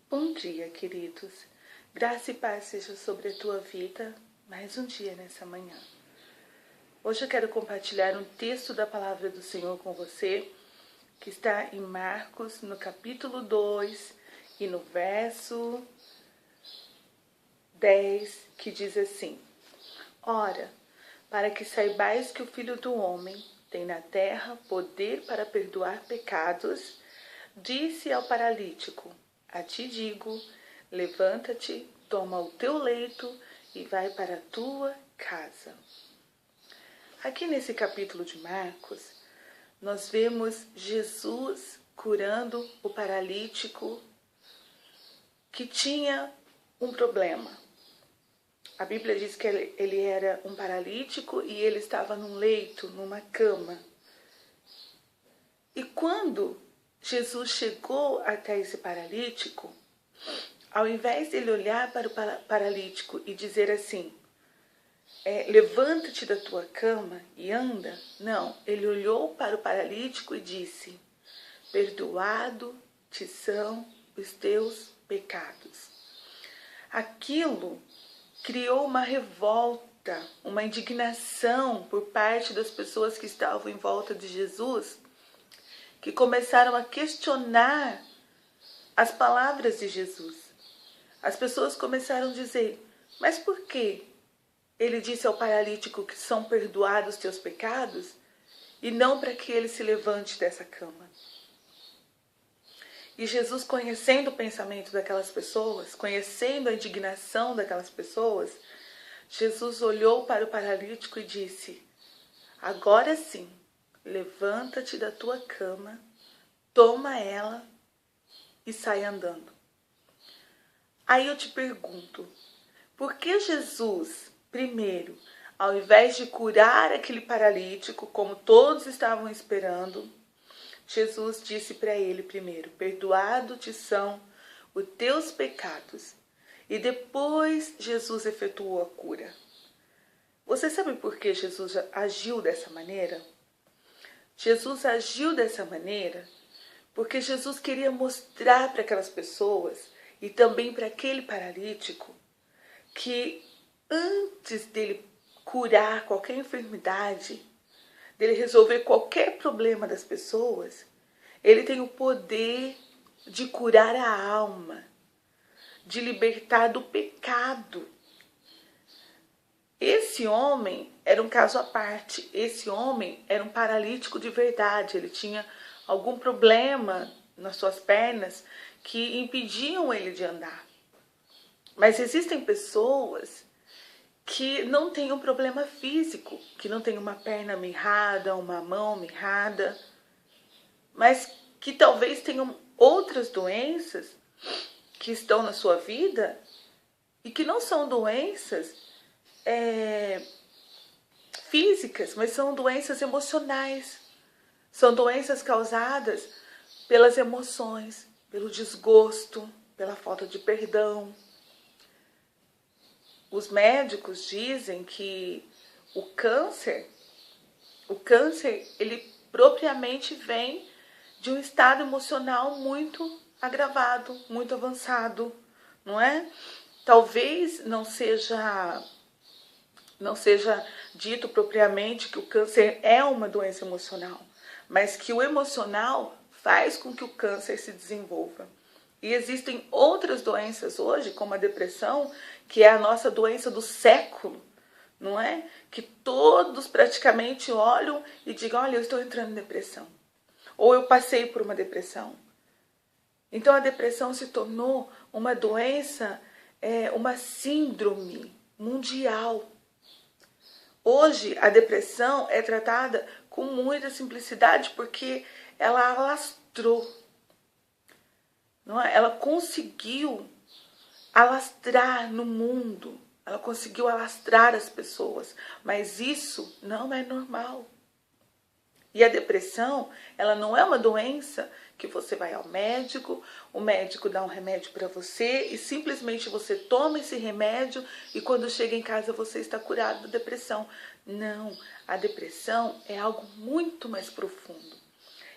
Bom dia, queridos. Graça e paz seja sobre a tua vida, mais um dia nessa manhã. Hoje eu quero compartilhar um texto da palavra do Senhor com você, que está em Marcos, no capítulo 2 e no verso 10, que diz assim: Ora, para que saibais que o Filho do Homem tem na terra poder para perdoar pecados, disse ao paralítico: A ti digo, levanta-te, toma o teu leito e vai para a tua casa. Aqui nesse capítulo de Marcos, nós vemos Jesus curando o paralítico que tinha um problema. A Bíblia diz que ele era um paralítico e ele estava num leito, numa cama. E quando Jesus chegou até esse paralítico, ao invés dele olhar para o paralítico e dizer assim, levanta-te da tua cama e anda, não, ele olhou para o paralítico e disse, perdoado te são os teus pecados. Aquilo criou uma revolta, uma indignação por parte das pessoas que estavam em volta de Jesus, que começaram a questionar as palavras de Jesus. As pessoas começaram a dizer, mas por que ele disse ao paralítico que são perdoados os teus pecados e não para que ele se levante dessa cama? E Jesus, conhecendo o pensamento daquelas pessoas, conhecendo a indignação daquelas pessoas, Jesus olhou para o paralítico e disse, agora sim, levanta-te da tua cama, toma ela e sai andando. Aí eu te pergunto, por que Jesus, primeiro, ao invés de curar aquele paralítico, como todos estavam esperando, Jesus disse para ele primeiro, perdoado te são os teus pecados. E depois Jesus efetuou a cura. Você sabe por que Jesus agiu dessa maneira? Jesus agiu dessa maneira porque Jesus queria mostrar para aquelas pessoas e também para aquele paralítico que antes dele curar qualquer enfermidade, dele resolver qualquer problema das pessoas, ele tem o poder de curar a alma, de libertar do pecado. Esse homem era um caso à parte. Esse homem era um paralítico de verdade. Ele tinha algum problema nas suas pernas que impediam ele de andar. Mas existem pessoas que não têm um problema físico, que não têm uma perna mirrada, uma mão mirrada, mas que talvez tenham outras doenças que estão na sua vida e que não são doenças físicas, mas são doenças emocionais. São doenças causadas pelas emoções, pelo desgosto, pela falta de perdão. Os médicos dizem que o câncer, ele propriamente vem de um estado emocional muito agravado, muito avançado, não é? Talvez não seja dito propriamente que o câncer é uma doença emocional, mas que o emocional faz com que o câncer se desenvolva. E existem outras doenças hoje, como a depressão, que é a nossa doença do século, não é? Que todos praticamente olham e digam, olha, eu estou entrando em depressão. Ou eu passei por uma depressão. Então a depressão se tornou uma doença, uma síndrome mundial. Hoje a depressão é tratada com muita simplicidade porque ela alastrou. Não é? Ela conseguiu alastrar no mundo, ela conseguiu alastrar as pessoas, mas isso não é normal. E a depressão, ela não é uma doença que você vai ao médico, o médico dá um remédio para você e simplesmente você toma esse remédio e quando chega em casa você está curado da depressão. Não, a depressão é algo muito mais profundo.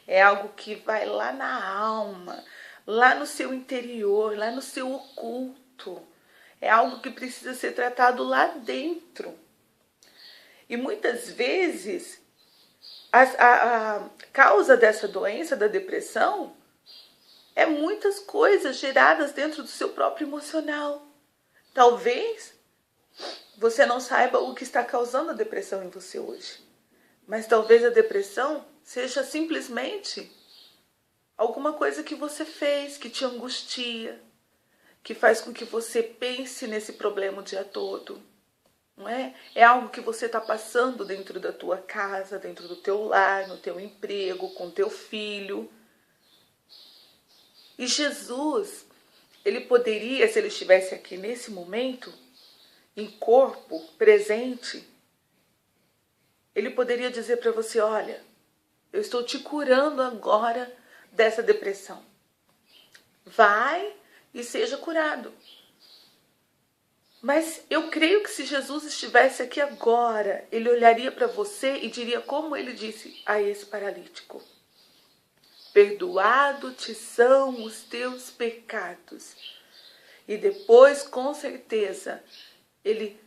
É algo que vai lá na alma, lá no seu interior, lá no seu oculto. É algo que precisa ser tratado lá dentro. E muitas vezes a causa dessa doença, da depressão, é muitas coisas geradas dentro do seu próprio emocional. Talvez você não saiba o que está causando a depressão em você hoje. Mas talvez a depressão seja simplesmente alguma coisa que você fez, que te angustia, que faz com que você pense nesse problema o dia todo. Não é? É algo que você está passando dentro da tua casa, dentro do teu lar, no teu emprego, com teu filho. E Jesus, ele poderia, se ele estivesse aqui nesse momento, em corpo, presente, ele poderia dizer para você, olha, eu estou te curando agora dessa depressão. Vai e seja curado. Mas eu creio que se Jesus estivesse aqui agora, ele olharia para você e diria como ele disse a esse paralítico: perdoado te são os teus pecados. E depois, com certeza, ele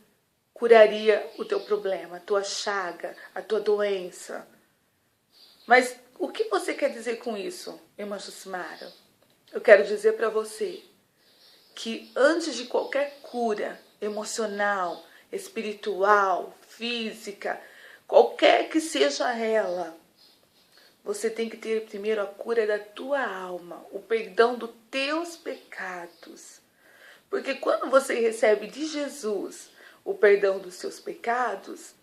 curaria o teu problema, a tua chaga, a tua doença. Mas o que você quer dizer com isso, irmã Jucimara? Eu quero dizer para você que antes de qualquer cura emocional, espiritual, física, qualquer que seja ela, você tem que ter primeiro a cura da tua alma, o perdão dos teus pecados. Porque quando você recebe de Jesus o perdão dos seus pecados,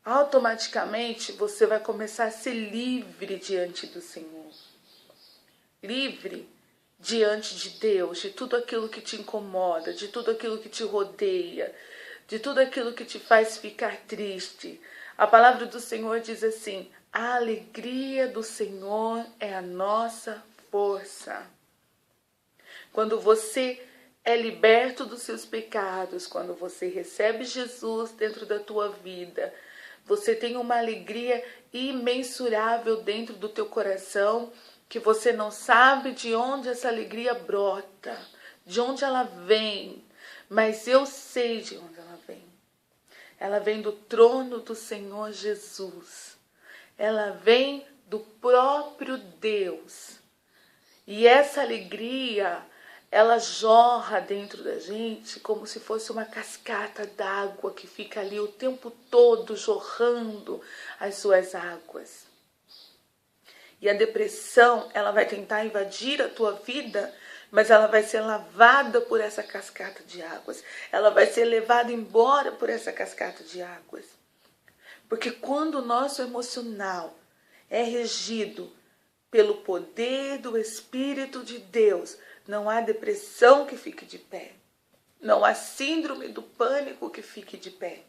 automaticamente você vai começar a ser livre diante do Senhor. Livre diante de Deus, de tudo aquilo que te incomoda, de tudo aquilo que te rodeia, de tudo aquilo que te faz ficar triste. A palavra do Senhor diz assim: a alegria do Senhor é a nossa força. Quando você é liberto dos seus pecados, quando você recebe Jesus dentro da tua vida, você tem uma alegria imensurável dentro do teu coração, que você não sabe de onde essa alegria brota, de onde ela vem, mas eu sei de onde ela vem. Ela vem do trono do Senhor Jesus. Ela vem do próprio Deus. E essa alegria, ela jorra dentro da gente como se fosse uma cascata d'água que fica ali o tempo todo jorrando as suas águas. E a depressão, ela vai tentar invadir a tua vida, mas ela vai ser lavada por essa cascata de águas. Ela vai ser levada embora por essa cascata de águas. Porque quando o nosso emocional é regido pelo poder do Espírito de Deus, não há depressão que fique de pé. Não há síndrome do pânico que fique de pé.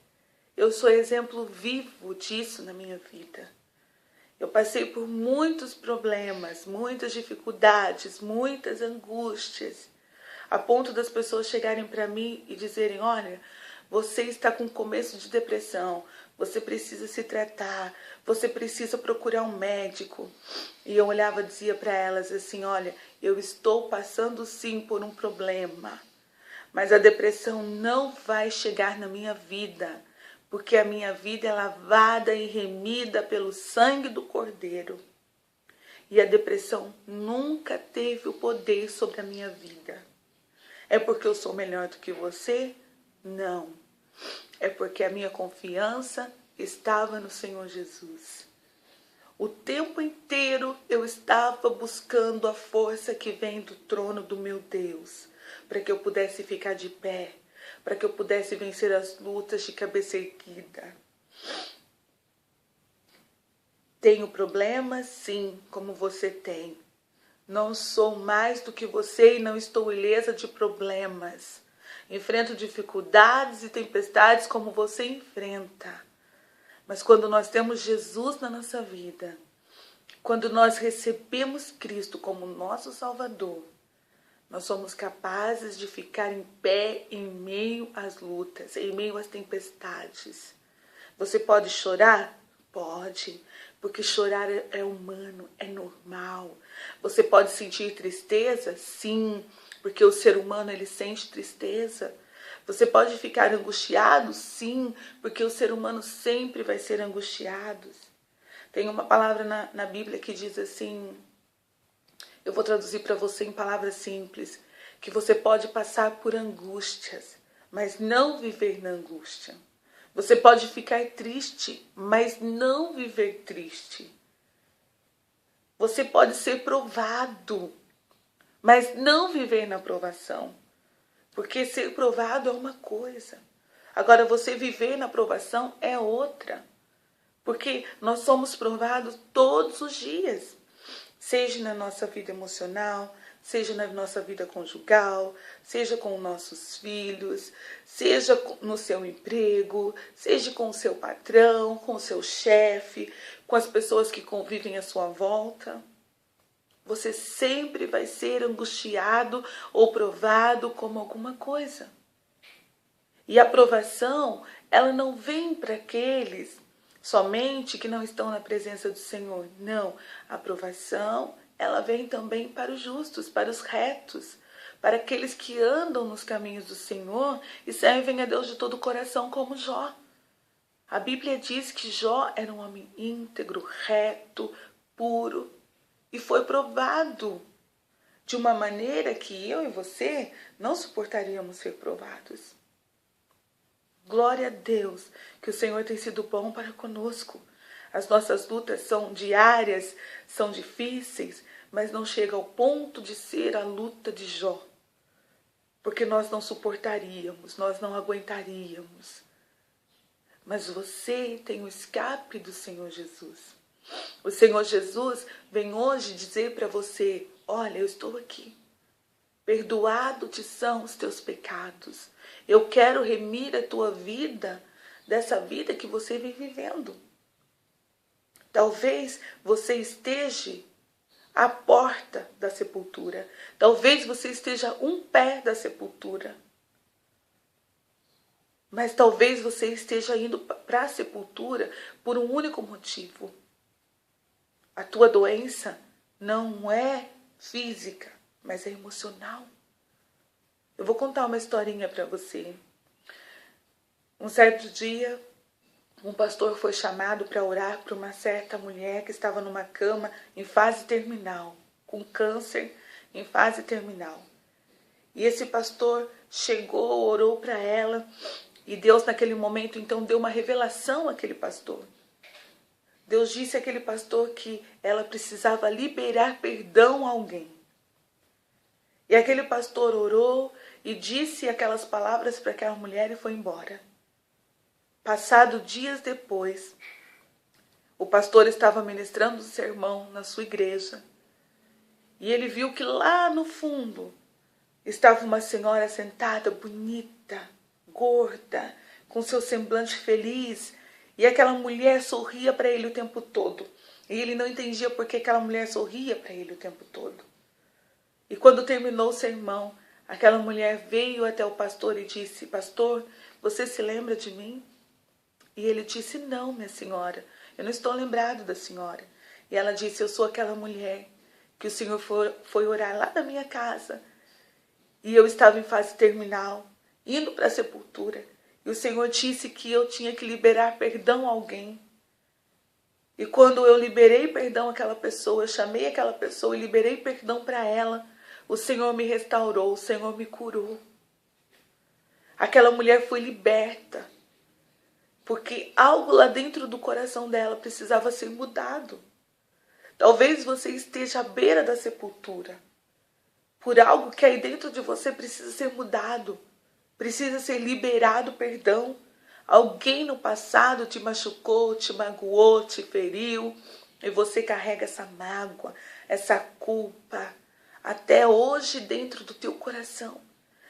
Eu sou exemplo vivo disso na minha vida. Eu passei por muitos problemas, muitas dificuldades, muitas angústias, a ponto das pessoas chegarem para mim e dizerem: olha, você está com começo de depressão, você precisa se tratar, você precisa procurar um médico. E eu olhava e dizia para elas assim: olha, eu estou passando sim por um problema, mas a depressão não vai chegar na minha vida, porque a minha vida é lavada e remida pelo sangue do Cordeiro. E a depressão nunca teve o poder sobre a minha vida. É porque eu sou melhor do que você? Não. É porque a minha confiança estava no Senhor Jesus. O tempo inteiro eu estava buscando a força que vem do trono do meu Deus, para que eu pudesse ficar de pé, para que eu pudesse vencer as lutas de cabeça erguida. Tenho problemas? Sim, como você tem. Não sou mais do que você e não estou ilesa de problemas. Enfrento dificuldades e tempestades como você enfrenta. Mas quando nós temos Jesus na nossa vida, quando nós recebemos Cristo como nosso Salvador, nós somos capazes de ficar em pé em meio às lutas, em meio às tempestades. Você pode chorar? Pode, porque chorar é humano, é normal. Você pode sentir tristeza? Sim, porque o ser humano ele sente tristeza. Você pode ficar angustiado? Sim, porque o ser humano sempre vai ser angustiado. Tem uma palavra na Bíblia que diz assim, eu vou traduzir para você em palavras simples, que você pode passar por angústias, mas não viver na angústia. Você pode ficar triste, mas não viver triste. Você pode ser provado, mas não viver na provação. Porque ser provado é uma coisa. Agora, você viver na provação é outra. Porque nós somos provados todos os dias. Seja na nossa vida emocional, seja na nossa vida conjugal, seja com nossos filhos, seja no seu emprego, seja com o seu patrão, com o seu chefe, com as pessoas que convivem à sua volta. Você sempre vai ser angustiado ou provado como alguma coisa. E a aprovação, ela não vem para aqueles somente que não estão na presença do Senhor. Não, a aprovação, ela vem também para os justos, para os retos, para aqueles que andam nos caminhos do Senhor e servem a Deus de todo o coração, como Jó. A Bíblia diz que Jó era um homem íntegro, reto, puro, e foi provado de uma maneira que eu e você não suportaríamos ser provados. Glória a Deus, que o Senhor tem sido bom para conosco. As nossas lutas são diárias, são difíceis, mas não chega ao ponto de ser a luta de Jó. Porque nós não suportaríamos, nós não aguentaríamos. Mas você tem o escape do Senhor Jesus. O Senhor Jesus vem hoje dizer para você, olha, eu estou aqui. Perdoado te são os teus pecados. Eu quero remir a tua vida dessa vida que você vem vivendo. Talvez você esteja à porta da sepultura. Talvez você esteja um pé da sepultura. Mas talvez você esteja indo para a sepultura por um único motivo. A tua doença não é física, mas é emocional. Eu vou contar uma historinha para você. Um certo dia, um pastor foi chamado para orar para uma certa mulher que estava numa cama em fase terminal, com câncer em fase terminal. E esse pastor chegou, orou para ela, e Deus naquele momento então deu uma revelação àquele pastor. Deus disse àquele pastor que ela precisava liberar perdão a alguém. E aquele pastor orou e disse aquelas palavras para aquela mulher e foi embora. Passado dias depois, o pastor estava ministrando um sermão na sua igreja. E ele viu que lá no fundo estava uma senhora sentada, bonita, gorda, com seu semblante feliz. E aquela mulher sorria para ele o tempo todo. E ele não entendia por que aquela mulher sorria para ele o tempo todo. E quando terminou o sermão, aquela mulher veio até o pastor e disse, pastor, você se lembra de mim? E ele disse, não, minha senhora, eu não estou lembrado da senhora. E ela disse, eu sou aquela mulher que o Senhor foi orar lá na minha casa. E eu estava em fase terminal, indo para a sepultura. E o Senhor disse que eu tinha que liberar perdão a alguém. E quando eu liberei perdão àquela pessoa, eu chamei aquela pessoa e liberei perdão para ela, o Senhor me restaurou, o Senhor me curou. Aquela mulher foi liberta, porque algo lá dentro do coração dela precisava ser mudado. Talvez você esteja à beira da sepultura, por algo que aí dentro de você precisa ser mudado. Precisa ser liberado perdão. Alguém no passado te machucou, te magoou, te feriu. E você carrega essa mágoa, essa culpa, até hoje dentro do teu coração.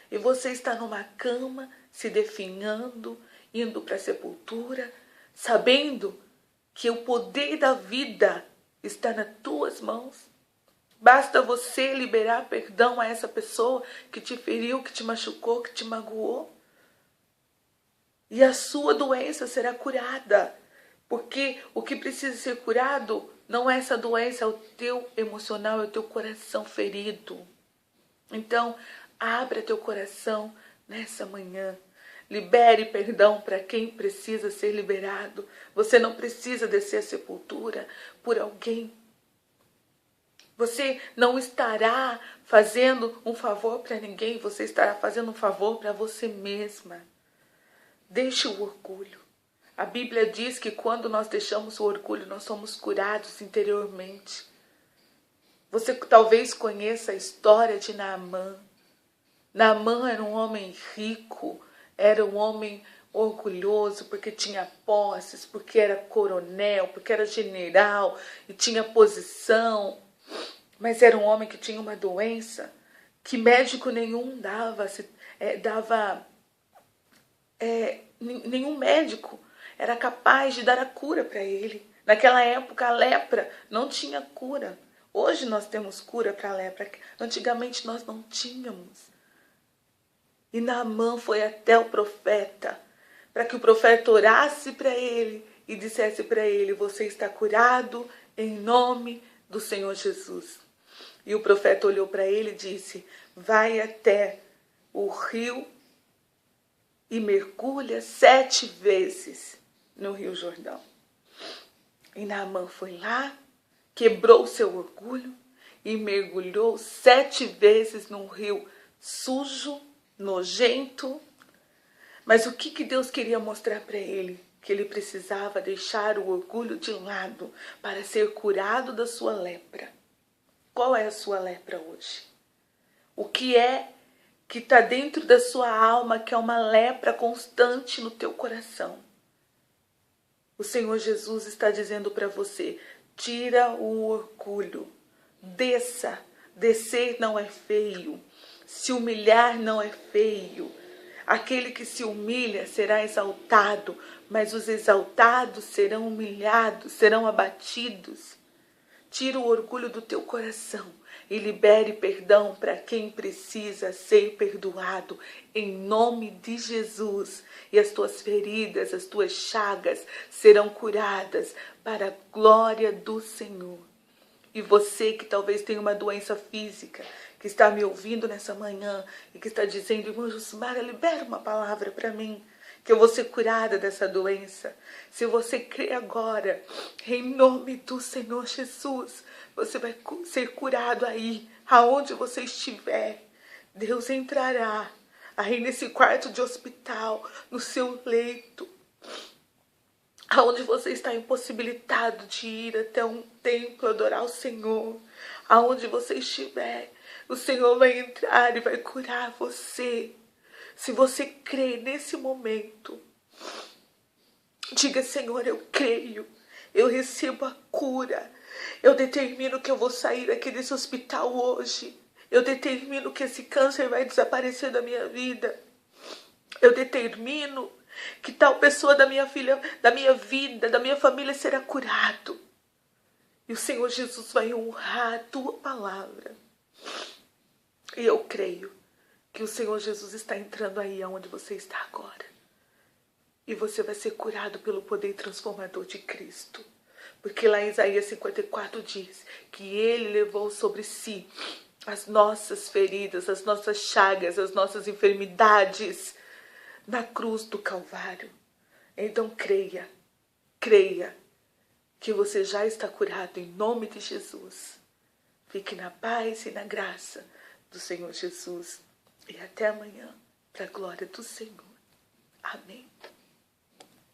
E você está numa cama, se definhando, indo para a sepultura, sabendo que o poder da vida está nas tuas mãos. Basta você liberar perdão a essa pessoa que te feriu, que te machucou, que te magoou. E a sua doença será curada. Porque o que precisa ser curado não é essa doença, é o teu emocional, é o teu coração ferido. Então, abra teu coração nessa manhã. Libere perdão para quem precisa ser liberado. Você não precisa descer a sepultura por alguém. Você não estará fazendo um favor para ninguém, você estará fazendo um favor para você mesma. Deixe o orgulho. A Bíblia diz que quando nós deixamos o orgulho, nós somos curados interiormente. Você talvez conheça a história de Naamã. Naamã era um homem rico, era um homem orgulhoso, porque tinha posses, porque era coronel, porque era general e tinha posição. Mas era um homem que tinha uma doença que médico nenhum nenhum médico era capaz de dar a cura para ele. Naquela época a lepra não tinha cura. Hoje nós temos cura para a lepra. Antigamente nós não tínhamos. E Naamã foi até o profeta, para que o profeta orasse para ele e dissesse para ele: você está curado em nome do Senhor Jesus. E o profeta olhou para ele e disse: vai até o rio e mergulha 7 vezes no Rio Jordão. E Naamã foi lá, quebrou o seu orgulho e mergulhou 7 vezes num rio sujo, nojento. Mas o que Deus queria mostrar para ele? Que ele precisava deixar o orgulho de lado para ser curado da sua lepra. Qual é a sua lepra hoje? O que é que está dentro da sua alma, que é uma lepra constante no teu coração? O Senhor Jesus está dizendo para você: tira o orgulho, desça. Descer não é feio, se humilhar não é feio. Aquele que se humilha será exaltado, mas os exaltados serão humilhados, serão abatidos. Tira o orgulho do teu coração e libere perdão para quem precisa ser perdoado, em nome de Jesus. E as tuas feridas, as tuas chagas serão curadas para a glória do Senhor. E você que talvez tenha uma doença física, que está me ouvindo nessa manhã e que está dizendo: irmã Jucimara, libera uma palavra para mim, que eu vou ser curada dessa doença. Se você crê agora, em nome do Senhor Jesus, você vai ser curado aí, aonde você estiver. Deus entrará aí nesse quarto de hospital, no seu leito, aonde você está impossibilitado de ir até um templo adorar o Senhor. Aonde você estiver, o Senhor vai entrar e vai curar você. Se você crê nesse momento, diga: Senhor, eu creio, eu recebo a cura. Eu determino que eu vou sair aqui desse hospital hoje. Eu determino que esse câncer vai desaparecer da minha vida. Eu determino que tal pessoa da minha filha, da minha vida, da minha família será curado. E o Senhor Jesus vai honrar a tua palavra. E eu creio que o Senhor Jesus está entrando aí aonde você está agora. E você vai ser curado pelo poder transformador de Cristo. Porque lá em Isaías 54 diz que Ele levou sobre si as nossas feridas, as nossas chagas, as nossas enfermidades na cruz do Calvário. Então creia que você já está curado em nome de Jesus. Fique na paz e na graça do Senhor Jesus. E até amanhã, para a glória do Senhor.